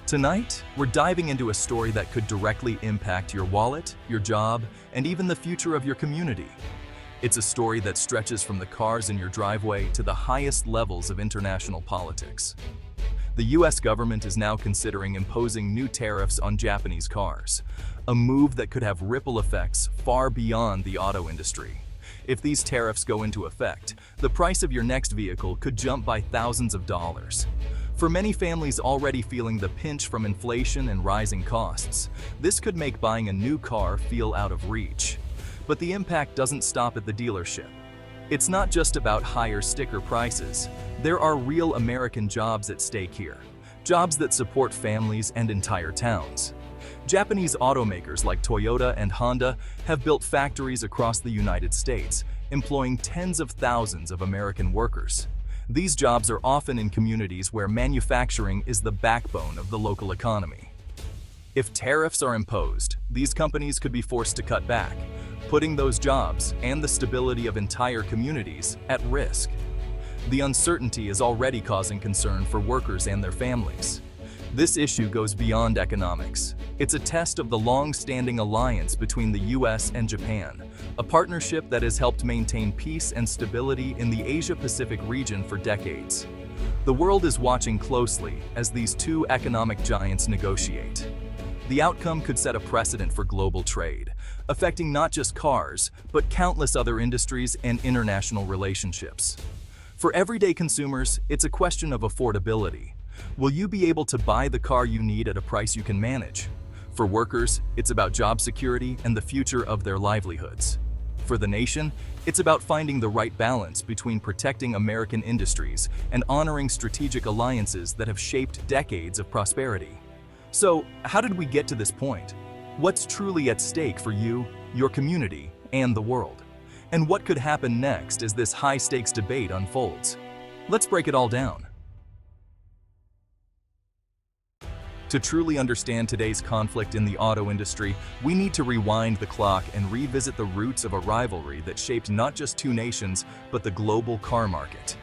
Tonight, we're diving into a story that could directly impact your wallet, your job, and even the future of your community. It's a story that stretches from the cars in your driveway to the highest levels of international politics. The US government is now considering imposing new tariffs on Japanese cars, a move that could have ripple effects far beyond the auto industry. If these tariffs go into effect, the price of your next vehicle could jump by thousands of dollars. For many families already feeling the pinch from inflation and rising costs, this could make buying a new car feel out of reach. But the impact doesn't stop at the dealership. It's not just about higher sticker prices. There are real American jobs at stake here, jobs that support families and entire towns. Japanese automakers like Toyota and Honda have built factories across the United States, employing tens of thousands of American workers. These jobs are often in communities where manufacturing is the backbone of the local economy. If tariffs are imposed, these companies could be forced to cut back, putting those jobs and the stability of entire communities at risk. The uncertainty is already causing concern for workers and their families. This issue goes beyond economics. It's a test of the long-standing alliance between the US and Japan, a partnership that has helped maintain peace and stability in the Asia-Pacific region for decades. The world is watching closely as these two economic giants negotiate. The outcome could set a precedent for global trade, affecting not just cars, but countless other industries and international relationships. For everyday consumers, it's a question of affordability. Will you be able to buy the car you need at a price you can manage? For workers, it's about job security and the future of their livelihoods. For the nation, it's about finding the right balance between protecting American industries and honoring strategic alliances that have shaped decades of prosperity. So, how did we get to this point? What's truly at stake for you, your community, and the world? And what could happen next as this high-stakes debate unfolds? Let's break it all down. To truly understand today's conflict in the auto industry, we need to rewind the clock and revisit the roots of a rivalry that shaped not just two nations, but the global car market.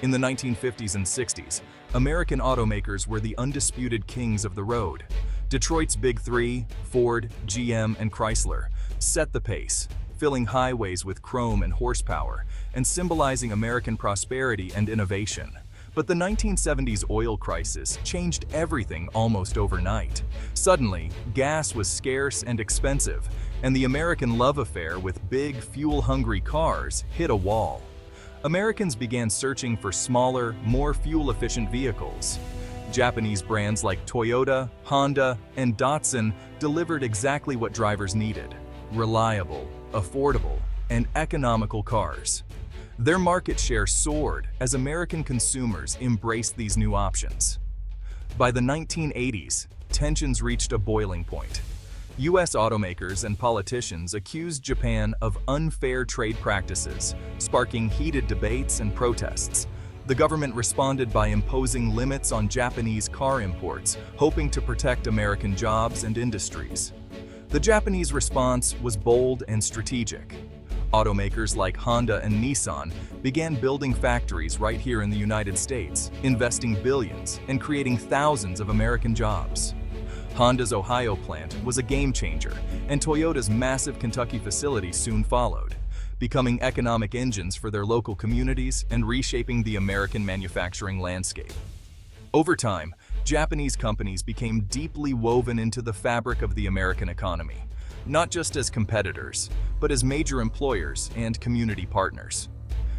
In the 1950s and 60s, American automakers were the undisputed kings of the road. Detroit's Big Three, Ford, GM, and Chrysler, set the pace, filling highways with chrome and horsepower, and symbolizing American prosperity and innovation. But the 1970s oil crisis changed everything almost overnight. Suddenly, gas was scarce and expensive, and the American love affair with big, fuel-hungry cars hit a wall. Americans began searching for smaller, more fuel-efficient vehicles. Japanese brands like Toyota, Honda, and Datsun delivered exactly what drivers needed: reliable, affordable, and economical cars. Their market share soared as American consumers embraced these new options. By the 1980s, tensions reached a boiling point. US automakers and politicians accused Japan of unfair trade practices, sparking heated debates and protests. The government responded by imposing limits on Japanese car imports, hoping to protect American jobs and industries. The Japanese response was bold and strategic. Automakers like Honda and Nissan began building factories right here in the United States, investing billions and creating thousands of American jobs. Honda's Ohio plant was a game changer, and Toyota's massive Kentucky facility soon followed, becoming economic engines for their local communities and reshaping the American manufacturing landscape. Over time, Japanese companies became deeply woven into the fabric of the American economy, not just as competitors, but as major employers and community partners.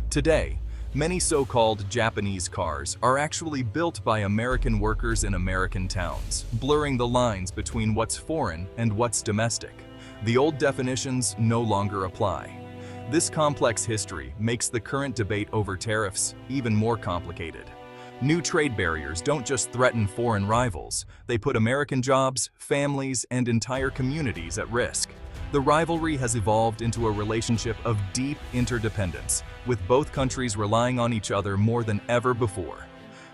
Today, many so-called Japanese cars are actually built by American workers in American towns, blurring the lines between what's foreign and what's domestic. The old definitions no longer apply. This complex history makes the current debate over tariffs even more complicated. New trade barriers don't just threaten foreign rivals, they put American jobs, families, and entire communities at risk. The rivalry has evolved into a relationship of deep interdependence, with both countries relying on each other more than ever before.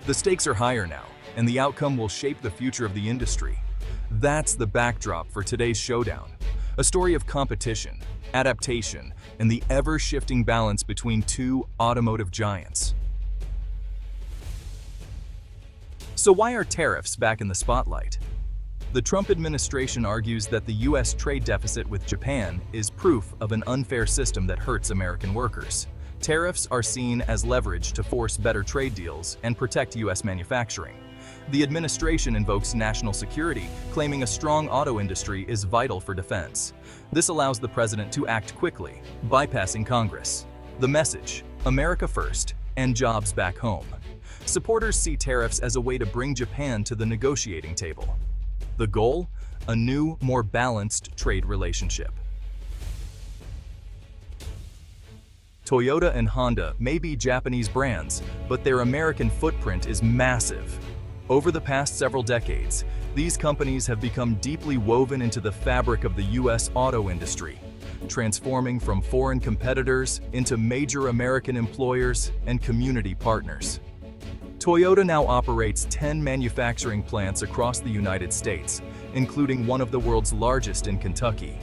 The stakes are higher now, and the outcome will shape the future of the industry. That's the backdrop for today's Showdown, a story of competition, adaptation, and the ever-shifting balance between two automotive giants. So why are tariffs back in the spotlight? The Trump administration argues that the U.S. trade deficit with Japan is proof of an unfair system that hurts American workers. Tariffs are seen as leverage to force better trade deals and protect U.S. manufacturing. The administration invokes national security, claiming a strong auto industry is vital for defense. This allows the president to act quickly, bypassing Congress. The message: America first and jobs back home. Supporters see tariffs as a way to bring Japan to the negotiating table. The goal? A new, more balanced trade relationship. Toyota and Honda may be Japanese brands, but their American footprint is massive. Over the past several decades, these companies have become deeply woven into the fabric of the U.S. auto industry, transforming from foreign competitors into major American employers and community partners. Toyota now operates 10 manufacturing plants across the United States, including one of the world's largest in Kentucky.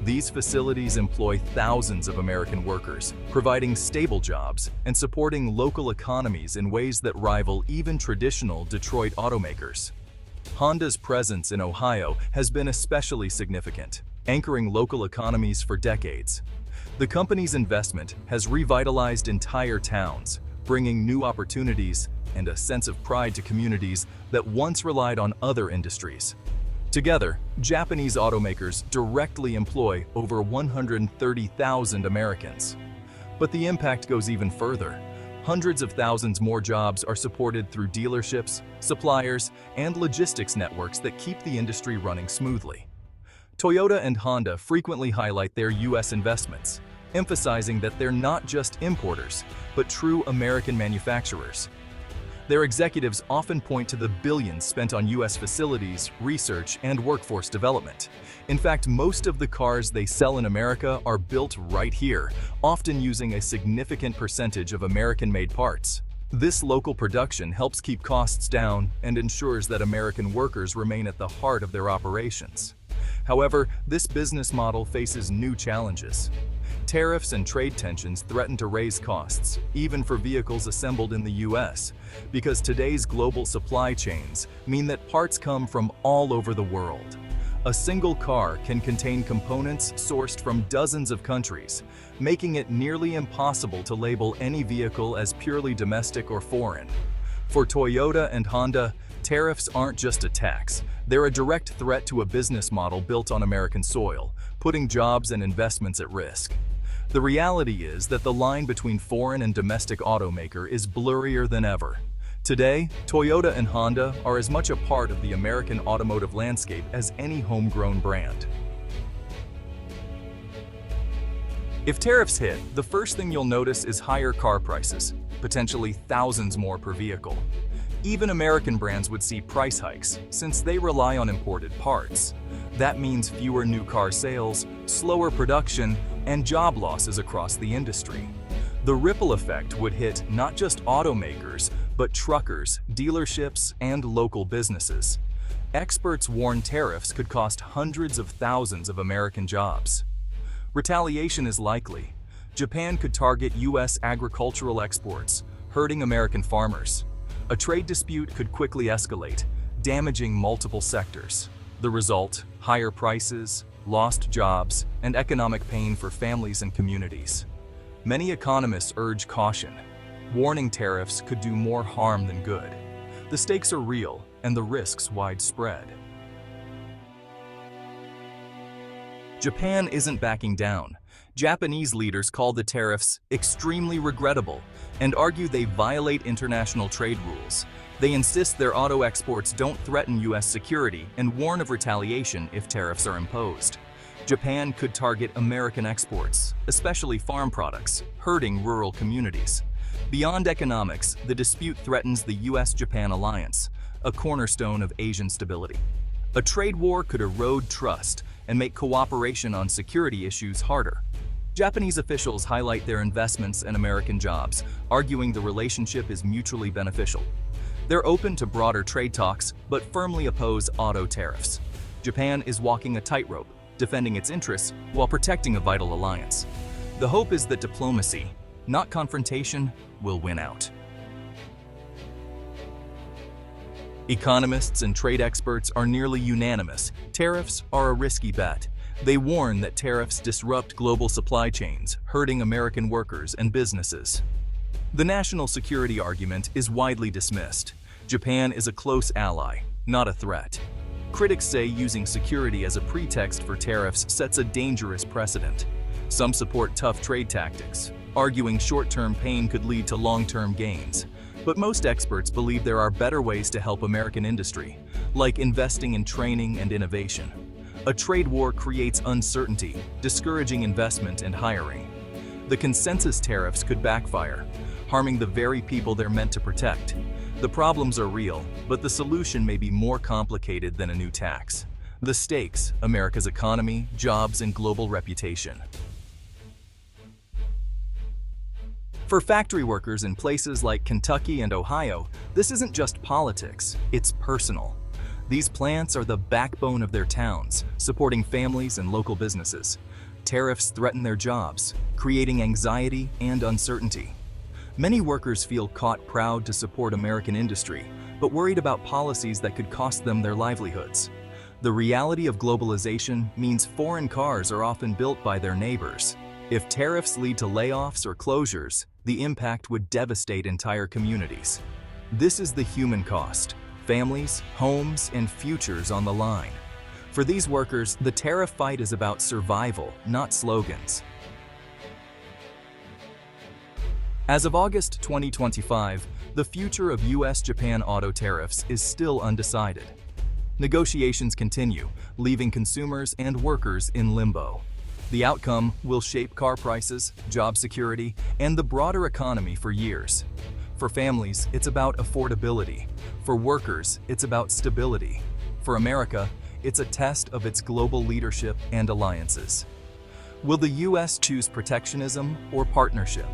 These facilities employ thousands of American workers, providing stable jobs and supporting local economies in ways that rival even traditional Detroit automakers. Honda's presence in Ohio has been especially significant, anchoring local economies for decades. The company's investment has revitalized entire towns, bringing new opportunities and a sense of pride to communities that once relied on other industries. Together, Japanese automakers directly employ over 130,000 Americans. But the impact goes even further. Hundreds of thousands more jobs are supported through dealerships, suppliers, and logistics networks that keep the industry running smoothly. Toyota and Honda frequently highlight their U.S. investments, emphasizing that they're not just importers, but true American manufacturers. Their executives often point to the billions spent on U.S. facilities, research, and workforce development. In fact, most of the cars they sell in America are built right here, often using a significant percentage of American-made parts. This local production helps keep costs down and ensures that American workers remain at the heart of their operations. However, this business model faces new challenges. Tariffs and trade tensions threaten to raise costs, even for vehicles assembled in the U.S., because today's global supply chains mean that parts come from all over the world. A single car can contain components sourced from dozens of countries, making it nearly impossible to label any vehicle as purely domestic or foreign. For Toyota and Honda, tariffs aren't just a tax, they're a direct threat to a business model built on American soil, putting jobs and investments at risk. The reality is that the line between foreign and domestic automaker is blurrier than ever. Today, Toyota and Honda are as much a part of the American automotive landscape as any homegrown brand. If tariffs hit, the first thing you'll notice is higher car prices, potentially thousands more per vehicle. Even American brands would see price hikes, since they rely on imported parts. That means fewer new car sales, slower production, and job losses across the industry. The ripple effect would hit not just automakers, but truckers, dealerships, and local businesses. Experts warn tariffs could cost hundreds of thousands of American jobs. Retaliation is likely. Japan could target U.S. agricultural exports, hurting American farmers. A trade dispute could quickly escalate, damaging multiple sectors. The result: higher prices, lost jobs, and economic pain for families and communities. Many economists urge caution, warning tariffs could do more harm than good. The stakes are real, and the risks widespread. Japan isn't backing down. Japanese leaders call the tariffs extremely regrettable and argue they violate international trade rules. They insist their auto exports don't threaten U.S. security and warn of retaliation if tariffs are imposed. Japan could target American exports, especially farm products, hurting rural communities. Beyond economics, the dispute threatens the U.S.-Japan alliance, a cornerstone of Asian stability. A trade war could erode trust and make cooperation on security issues harder. Japanese officials highlight their investments and American jobs, arguing the relationship is mutually beneficial. They're open to broader trade talks, but firmly oppose auto tariffs. Japan is walking a tightrope, defending its interests while protecting a vital alliance. The hope is that diplomacy, not confrontation, will win out. Economists and trade experts are nearly unanimous. Tariffs are a risky bet. They warn that tariffs disrupt global supply chains, hurting American workers and businesses. The national security argument is widely dismissed. Japan is a close ally, not a threat. Critics say using security as a pretext for tariffs sets a dangerous precedent. Some support tough trade tactics, arguing short-term pain could lead to long-term gains. But most experts believe there are better ways to help American industry, like investing in training and innovation. A trade war creates uncertainty, discouraging investment and hiring. The consensus tariffs could backfire, harming the very people they're meant to protect. The problems are real, but the solution may be more complicated than a new tax. The stakes: America's economy, jobs, and global reputation. For factory workers in places like Kentucky and Ohio, this isn't just politics, it's personal. These plants are the backbone of their towns, supporting families and local businesses. Tariffs threaten their jobs, creating anxiety and uncertainty. Many workers feel caught proud to support American industry, but worried about policies that could cost them their livelihoods. The reality of globalization means foreign cars are often built by their neighbors. If tariffs lead to layoffs or closures, the impact would devastate entire communities. This is the human cost: families, homes, and futures on the line. For these workers, the tariff fight is about survival, not slogans. As of August 2025, the future of US-Japan auto tariffs is still undecided. Negotiations continue, leaving consumers and workers in limbo. The outcome will shape car prices, job security, and the broader economy for years. For families, it's about affordability. For workers, it's about stability. For America, it's a test of its global leadership and alliances. Will the US choose protectionism or partnership?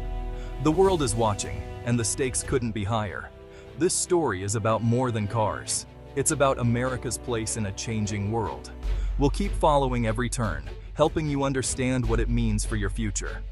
The world is watching, and the stakes couldn't be higher. This story is about more than cars. It's about America's place in a changing world. We'll keep following every turn, helping you understand what it means for your future.